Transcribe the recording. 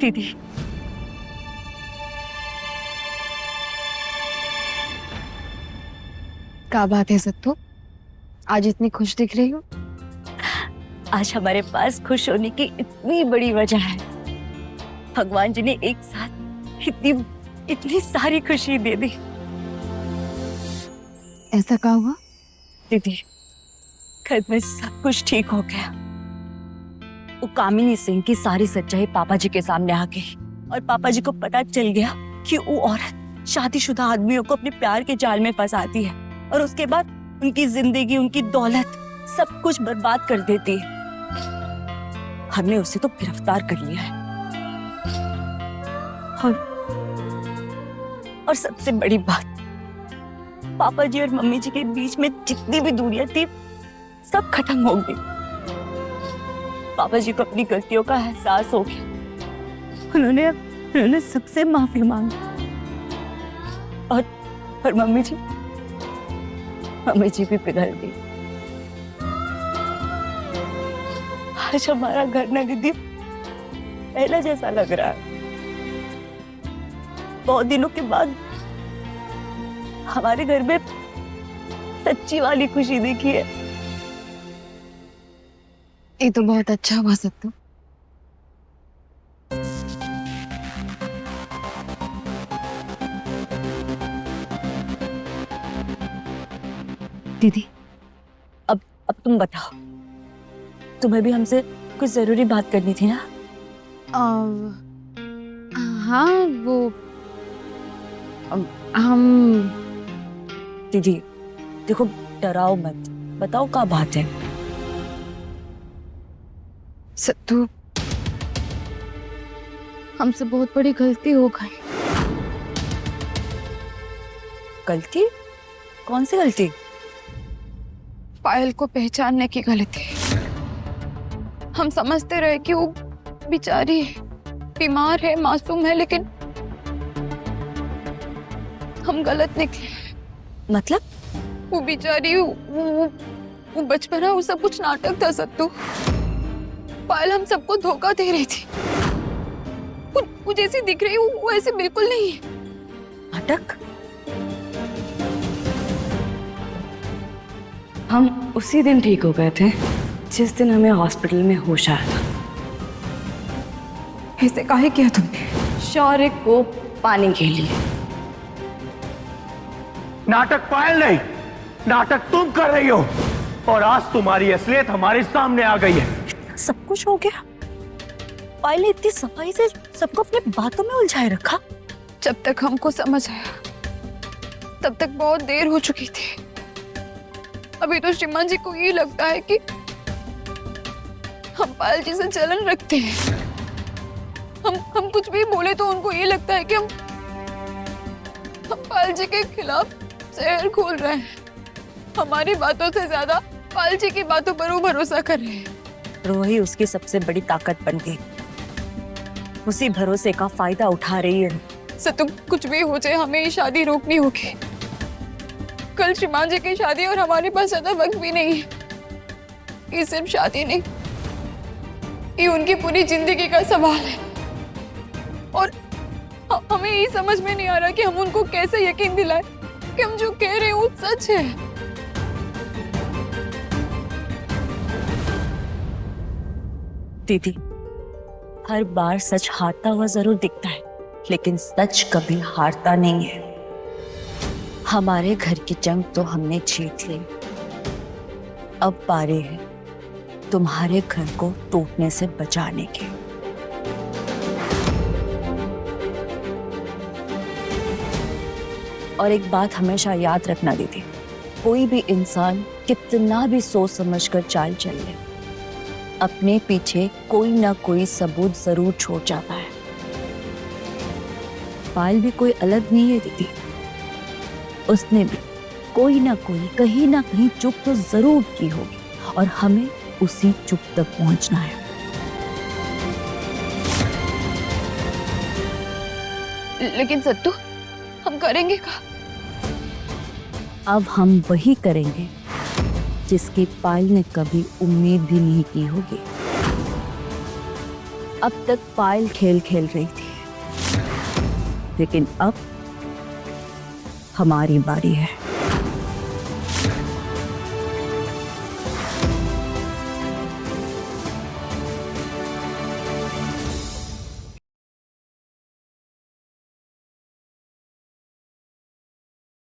दीदी। क्या बात है सत्तू, आज इतनी खुश दिख रही हो? आज हमारे पास खुश होने की इतनी बड़ी वजह है। भगवान जी ने एक साथ इतनी इतनी सारी खुशी दे दी। ऐसा क्या हुआ? दीदी, घर में सब कुछ ठीक हो गया। वो कामिनी सिंह की सारी सच्चाई पापा जी के सामने आ गई और पापा जी को पता चल गया कि वो औरत शादीशुदा आदमियों को अपने प्यार के जाल में फंसाती है और उसके बाद उनकी जिंदगी, उनकी दौलत सब कुछ बर्बाद कर देती है। हमने उसे तो गिरफ्तार कर लिया है और सबसे बड़ी बात, पापा जी और मम्मी जी के बीच में जितनी भी दूरियां थी सब खत्म हो गई। पापा जी को अपनी गलतियों का एहसास हो गया। उन्होंने सबसे माफी मांगी और मम्मी जी भी पिघल गई। आज हमारा घर ना दीदी पहले जैसा लग रहा है। बहुत दिनों के बाद हमारे घर में सच्ची वाली खुशी देखी है। ये तो बहुत अच्छा हुआ सत्तू। दीदी, अब तुम बताओ, तुम्हें भी हमसे कुछ जरूरी बात करनी थी ना? हाँ, वो हम दीदी देखो, डराओ मत, बताओ क्या बात है। सत्तू, हमसे बहुत बड़ी गलती हो गई। गलती? कौन सी गलती? पायल को पहचानने की गलती। हम समझते रहे कि वो बेचारी बीमार है, मासूम है, लेकिन हम गलत निकले। मतलब? वो बेचारी वो बचपना, वो सब कुछ नाटक था सत्तू। पायल हम सबको धोखा दे रही थी। वो जैसी दिख रही वो ऐसे बिल्कुल नहीं है। नाटक? हम उसी दिन ठीक हो गए थे जिस दिन हमें हॉस्पिटल में होश आया था। ऐसे काहे किया तुमने? शौर्य को पाने के लिए। नाटक पायल नहीं, नाटक तुम कर रही हो और आज तुम्हारी असलियत हमारे सामने आ गई है। सब कुछ हो गया? पायल ने इतनी सफाई से सबको अपने बातों में उलझाए रखा। जब तक हमको समझ आया तब तक बहुत देर हो चुकी थी। अभी तो श्रीमान जी को ये लगता है कि हम पायल जी से जलन रखते हैं। हम कुछ भी बोले तो उनको ये लगता है कि हम पायल जी के खिलाफ जहर खोल रहे हैं। हमारी बातों से ज्यादा पायल जी की बातों पर वो भरोसा कर रहे हैं। वही उसकी सबसे बड़ी ताकत बन गई। उसी भरोसे का फायदा उठा रही है। सत्तू, कुछ भी हो जाए हमें ये शादी रोकनी होगी। कल श्रीमान जी की शादी और हमारे पास ज्यादा वक्त भी नहीं है। ये सिर्फ शादी नहीं, ये उनकी पूरी जिंदगी का सवाल है और हमें ये समझ में नहीं आ रहा कि हम उनको कैसे यकीन दिलाएं कि हम जो कह रहे हैं वो सच है। दीदी, हर बार सच हारता हुआ जरूर दिखता है, लेकिन सच कभी हारता नहीं है। हमारे घर की जंग तो हमने जीत ली, अब बारी है तुम्हारे घर को टूटने से बचाने की। और एक बात हमेशा याद रखना दीदी, कोई भी इंसान कितना भी सोच समझकर चाल चल ले, अपने पीछे कोई ना कोई सबूत जरूर छोड़ जाता है। पायल भी कोई अलग नहीं है दीदी, उसने भी कोई ना कोई कहीं ना कहीं चुप तो जरूर की होगी और हमें उसी चुप तक पहुंचना है। लेकिन सत्तू, हम करेंगे क्या? अब हम वही करेंगे जिसकी पायल ने कभी उम्मीद भी नहीं की होगी। अब तक पायल खेल खेल रही थी, लेकिन अब हमारी बारी है।